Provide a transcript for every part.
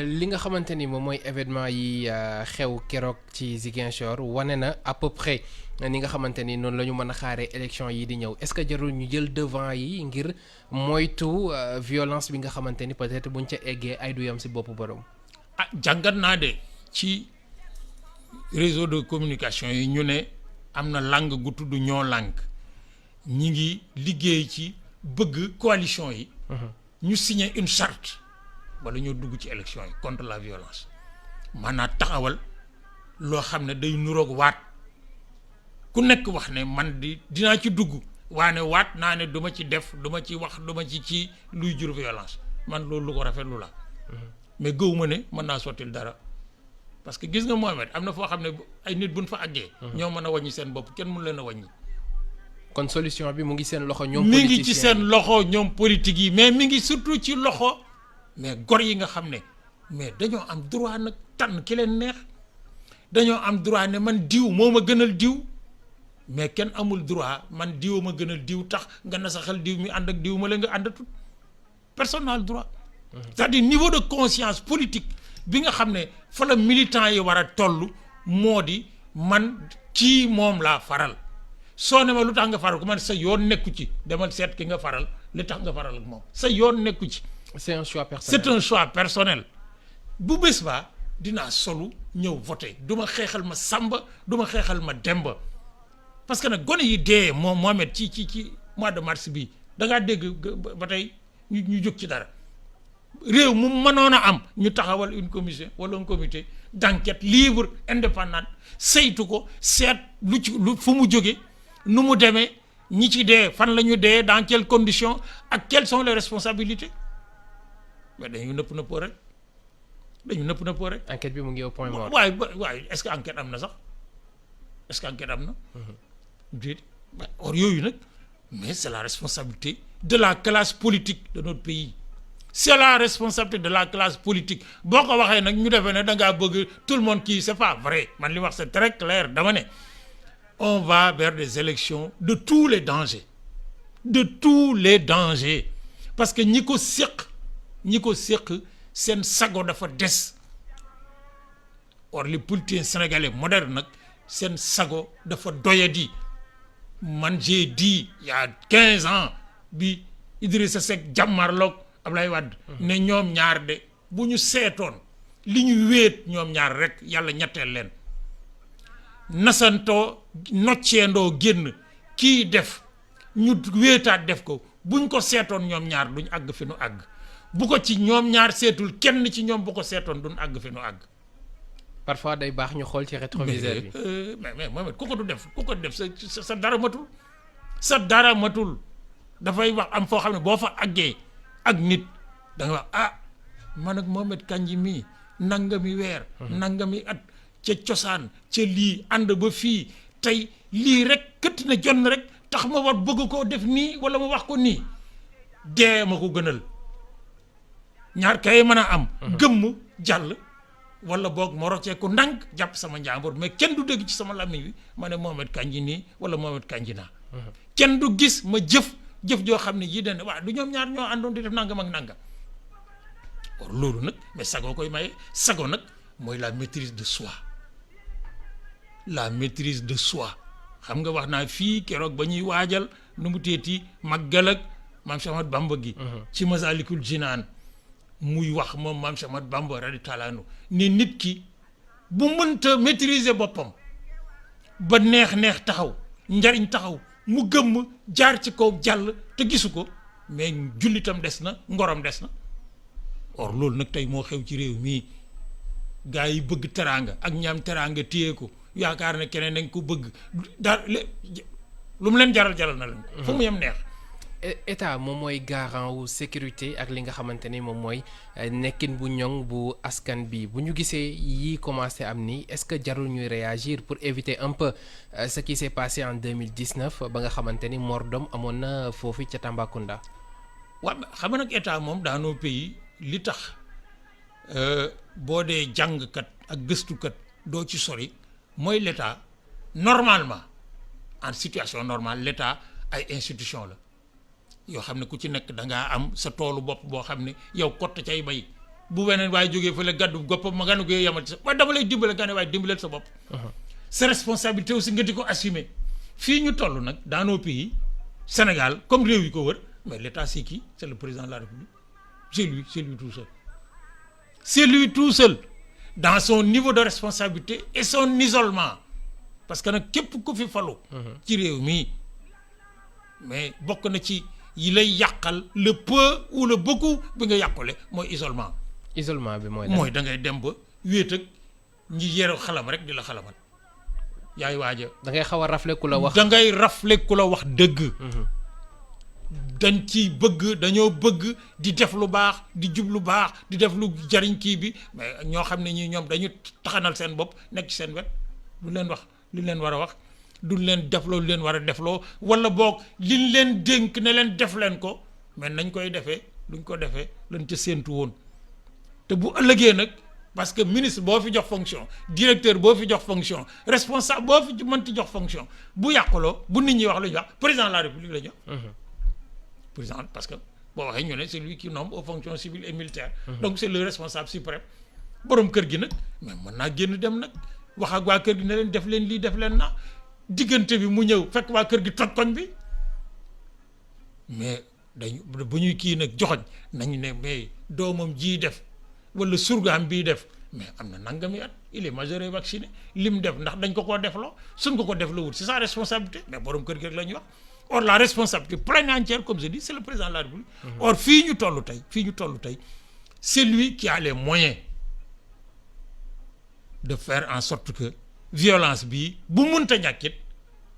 li nga xamante ni moom mooy événement yi xew keroog ci Ziguinchor wane na à peu près ni nga xamante ni noonu la ñu mën a xaaree élection yi di ñëw est-ce que jarul ñu jël devant yi ngir moytu violence bi nga xamante ni peut-être buñ ca eggee ay du yam si boppu borom. ah jàngat naa de ci réseau de communication yi ñu ne am na langue gu tudd ñoo langue ñi ngi liggéey ci bëgg coalition yi. ñu signer une charte wala ñoo dugg ci élection yi contre la violence maanaam taxawal loo xam ne day nuroog waat ku nekk wax ne man dinaa ci dugg waane waat naa ne du ma ci def du ma ci wax du ma ci luy jur violence man loolu lu ko rafetlu la mais gëwuma ne mën naa sottil dara parce que gis nga Mohamed am na foo xam ne ay nit buñ fa àggee. ñoo mën a wàññi seen bopp kenn mënu leen a wàññi. kon solution bi mu ngi seen loxo ñoom. mi ngi ci seen loxo ñoom politique yi mais mi ngi surtout ci loxo mais gor yi nga xam ne mais dañoo am droit nag tànn ki leen neex dañoo am droit ne man diw moo ma gënal diw mais kenn amul droit man diw ma gënal diw tax nga nasaxal diw mi ànd ak diw ma la nga àndatul personne n'a le droit. c'est-à-dire niveau de conscience politique bi nga xam ne fa la militant yi war a toll moo di man kii moom laa faral. soo ne ma lu tax nga faral ko man sa yoon nekku ci demal seet ki nga faral li tax nga faral ak moom sa yoon nekku ci. c'est un choix personnel. c'est un choix personnel bu bés ba dinaa solu ñëw voter du ma xeexal ma Samba du ma xeexal ma Demba parce que nag gone yi dee moom Mohamed ci mois de mars bi da ngaa dégg ba tey ñu jóg ci dara réew mu mënoon a am ñu taxawal une commission wala un comité d'enquête libre indépendante saytu ko seet lu fu mu jóge nu mu demee ñi ci dee fan la ñu dee dans quelles conditions ak quelles sont les responsabilités mais dañu nëppoo rek enquête bi mu ngi au point mort. waaye est-ce que enquête am na sax est-ce que enquête am na. déedéet or yooyu nag mais c'est la responsabilité de la classe politique de notre pays c'est la responsabilité de la classe politique boo ko waxee nag ñu defee ne da ngaa bëgg tout le monde kii c'est pas vrai man li wax c'est très clair dama ne. on va vers des élections de tous les dangers parce que ñi ko séq seen sago dafa des or les politiciens sénégalais modernes nag seen sago dafa doyadi man j'ai dit il y a 15 ans bi Idrissa Seck jàmmarloog Ablaye Wade ne ñoom ñaar de bu ñu seetoon li ñu wéet ñoom ñaar rek yàlla ñetteel leen nasantoo nocceendoo génn kii def ñu wéetaat def ko buñ ko seetoon ñoom ñaar duñ àgg fi nu àgg bu ko ci ñoom ñaar seetul kenn ci ñoom bu ko seetoon duñ àgg fi nu àgg. parfois day baax ñu xool ci rétroviseur bi. mais Mohamed ku ko def sa dara matul sa dara matul dafay wax am foo xam ne boo fa àggee ak nit da nga wax man ak Mohamed Kandji mii nangami weer. nangami at. ca cosaan ca lii ànd ba fii tey lii rek këtt na jonn rek tax ma war bëgg koo def nii wala ma wax ko nii dee ma ko gënal ñaar kay mën a am gëmm jàll wala boog ma roccee ko ndànk jàpp sama njàmbur mais kenn du dégg ci sama làmmiñ bi ma ne Mohamed Kandji nii wala Mohamed Kandji naa kenn du gis ma jëf joo xam ne yii dane waaw du ñoom ñaar ñoo àndoon di def nangam ak nangam or loolu nag mais sago koy maye sago nag mooy la maîtrise de soi xam nga wax naa fii keroog ba ñuy waajal nu mu teeti màggal ak maam Cheikh Ahmad Bamba gi ci Masalikul Jinaan muy wax moom maam Cheikh Ahmad Bamba radiyallahu anhu ni nit ki bu mënta maîtriser boppam ba neex taxaw njariñ taxaw mu gëmm jaar ci kaw jàll te gisu ko mais jullitam des na ngorom des na or loolu nag tey moo xew ci réew mii gaa yi bëgg teraanga ak ñaam teraanga téye ko yaakaar ne keneen dañ ko bëgg daal lu mu leen jaral na leen ko fu mu yem neex. état moom mooy garant wu sécurité ak li nga xamante ni moom mooy nekkin bu ñoŋ bu askan bi bu ñu gisee yii commencé am ni est-ce que jarul ñuy réagir pour éviter un peu ce qui s'est passé en 2019 ba nga xamante ni mort d'homme amoon na foofu ca Tambacounda. waaw xam nga nag état moom dans nos pays li tax boo dee jàngkat ak gëstukat doo ci sori mooy l'état normalement en situation normale l'état ay institution la yoo xam ne ku ci nekk da ngaa am sa toolu bopp boo xam ne yow kott cay bay bu weneen waaye jógee fële gàddu goppam ma nga ne ko yemal ci sa waaye dama lay dimbale nga ne waaye dimbaleel sa bopp. sa responsabilité aussi nga di ko assumer. fii ñu toll nag dans nos pays Sénégal comme réew yi ko wër mais l'État c'est qui? C'est le président de la République. C'est lui tout seul. C'est lui tout seul dans son niveau de responsabilité et son isolement parce que nag képp ku fi falu. ci réew mi mais bokk na ci yi lay yàqal le peu ou le beaucoup bi nga yàqule mooy isolement. isolement bi mooy da ngay dem ba wéet ak ñi yere xalam rek di la xalamal yaay waaja. da ngay xaw a rafle ku la wax. da ngay rafle ku la wax dëgg. dañ ci bëgg dañoo bëgg di def lu baax di jub lu baax di def lu jariñ kii bi mais ñoo xam ne ñii ñoom dañu taxanal seen bopp nekk ci seen wet du leen wax li leen war a wax du leen defloo lu leen war a defloo wala boog liñ leen dénk ne leen def leen ko mais nañ koy defee luñ ko defee lañ ca séentu woon te bu ëllëgee nag parce que ministre boo fi jox fonction directeur boo fi jox fonction responsable boo fi mënti jox fonction bu yàquloo bu nit ñi wax lu ñu wax président de la république la jox. Président parce que boo waxee ñu ne c'est lui qui nomme aux fonctions civiles et militaires. Donc c'est le responsable suprême. borom kër gi nag mais mën naa génn dem nag wax ak waa kër gi ne leen def leen lii def leen na diggante bi mu ñëw fekk waa kër gi toj koñ bi mais dañu bu ñuy kii nag joxoñ nañu ne mais doomam jii def wala surgaam bii def mais am na nangami at il est majeur et vacciné lim def ndax dañ ko koo defloo suñ ko defloo wut c'est sa responsabilité mais borom kër gi rek la ñuy wax. Or la responsabilité pleine et entière comme je dis c'est le président de la République. Or fii ñu toll tey c'est lui qui a les moyens de faire en sorte que violence bii bu mënta ñàkkit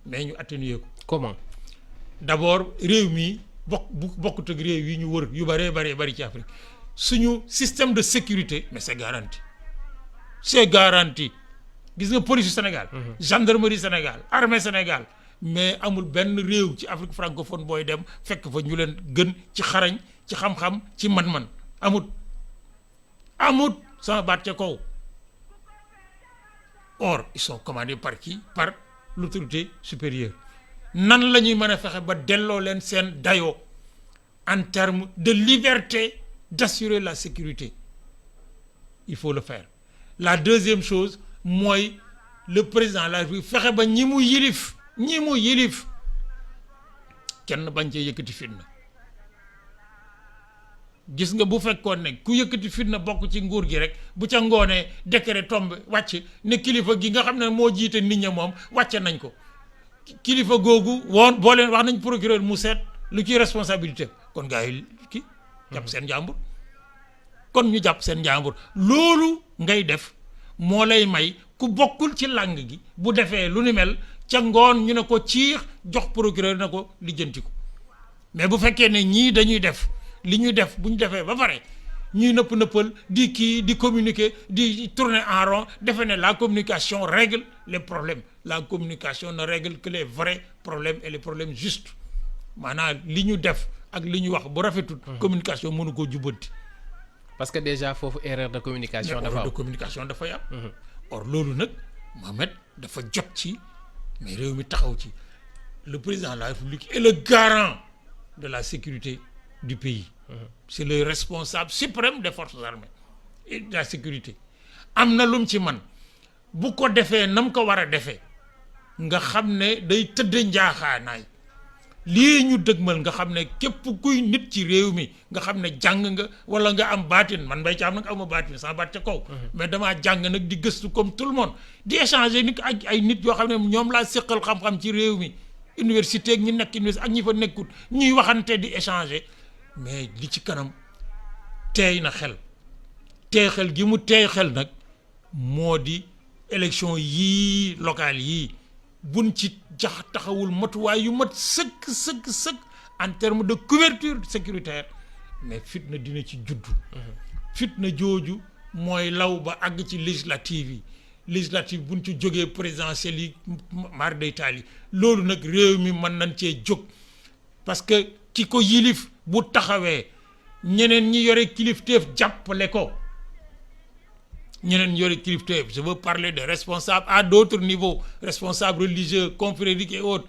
mais ñu atténuer ko. Comment? D'abord réew mi bokkut ak réew yi ñu wër yu bari ci Afrique suñu système de sécurité mais c'est garanti gis nga police Sénégal. Gendarmerie Sénégal armée Sénégal. Mais amul benn réew ci Afrique francophone booy dem fekk fa ñu leen gën ci xarañ ci xam-xam ci man-man amut sama baat ca kaw. Or ils sont commandés par qui? Par l'autorité supérieure. Nan la ñuy mën a fexe ba delloo leen seen dayoo en termes de liberté d'assurer la sécurité. Il faut le faire. La deuxième chose mooy le président de la République fexe ba ñi mu yilif kenn bañ cee yëkkati fitna gis nga bu fekkoon ne ku yëkkati fitna bokk ci nguur gi rek bu ca ngoonee décret tombe wàcc ne kilifa gi nga xam ne moo jiite nit ña moom wàcce nañ ko kilifa googu woon boo leen wax nañ procureur mu seet lu ci responsabilité kon gars yi jàpp seen njàmbur kon ñu jàpp seen njàmbur loolu ngay def moo lay may ku bokkul ci làng gi bu defee lu ni mel ca ngoon ñu ne ko ciix jox procureur na ko lijjanti ko mais bu fekkee ne ñii dañuy def li ñuy def bu ñu defee ba pare ñuy nëppal di kii di communiquer di tourner en rond defe ne la communication règle les problèmes la communication ne règle que les vrais problèmes et les problèmes justes maanaam li ñu def ak li ñu wax bu rafetul communication mënu koo jubbanti parce que déjà foofu erreur de communication dafa am or loolu nag Mohamed dafa jot ci mais réew mi taxaw ci le président de la République est le garant de la sécurité du pays. C'est le responsable suprême des forces armées et de la sécurité am na lum ci man bu ko defee nam ko war a defee nga xam ne day tëdd njaaxaanaay lii ñu dëgmal nga xam ne képp kuy nit ci réew mi nga xam ne jàng nga wala nga am baatin man Mbaye Thiam nag awma baatin sama baat ca kaw mais damaa jàng nag di gëstu comme tout le monde di échanger nit ak ay nit yoo xam ne ñoom laa séqal xam-xam ci réew mi université ak ñi nekk université ak ñi fa nekkut ñuy waxante di échanger mais li ci kanam teey na xel gi mu teey xel nag moo di élection yii locales yii buñ ci taxawul matuwaay yu mat sëkk en termes de couverture sécuritaire mais fitna dina ci juddu fitna jooju mooy law ba àgg ci législative buñ ci jógee présidentielle yi mar d'Italie loolu nag réew mi mën nañ cee jóg parce que ki ko yilif bu taxawee ñeneen ñi yore kilifteef jàppale ko je veux parler de responsables à d'autres niveaux responsables religieux confrériques et autres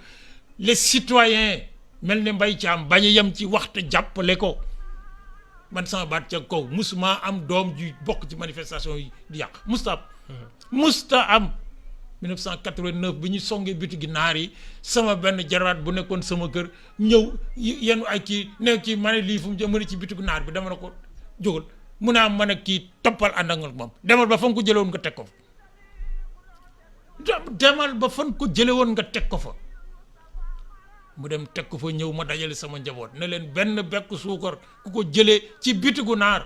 les citoyens mel ne Mbaye Thiam bañ a yem ci waxtu jàppale ko man sama baat ca kaw musuma am doom ju bokk ci manifestation yi di yàq musta am 1989 bi ñu songee bitigi naar yi sama benn jaraat bu nekkoon sama kër ñëw yenn ay kii ne kii ma ne lii fu mu jëm ci bitigu naar bi dama ne ko jógal mun naa mën a kii toppal ànd ak moom demal ba fan ko jële woon nga teg ko fa demal ba fan ko jële woon nga teg ko fa mu dem teg ko fa ñëw ma dajale sama njaboot ne leen benn bekk suukar ku ko jëlee ci bitigu naar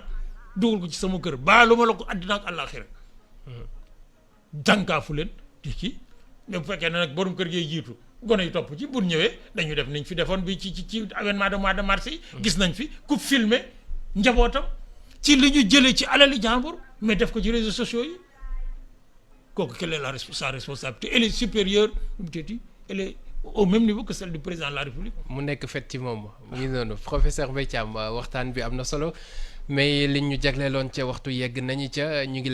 dugal ko ci sama kër baalu ma la ko àddina ak àllaaxira dànkaafu leen di kii mais bu fekkee ne nag borom kër gi jiitu gone yi topp ci bu ñëwee dañu def niñ fi defoon bi ci événement de mois de mars yi gis nañ fi ku filmer njabootam ci li ñu jëlee ci alali jàmbur mais def ko ci réseaux sociaux yi kooku quelle est sa responsabilité elle est supérieure elle est au même niveau que celle du président de la République. mu nekk fet ci moom mu ngi noonu professeur Mbaye Thiam waxtaan bi am na solo mais liñ ñu jagleeloon ca waxtu yegg nañu ca ñu ngi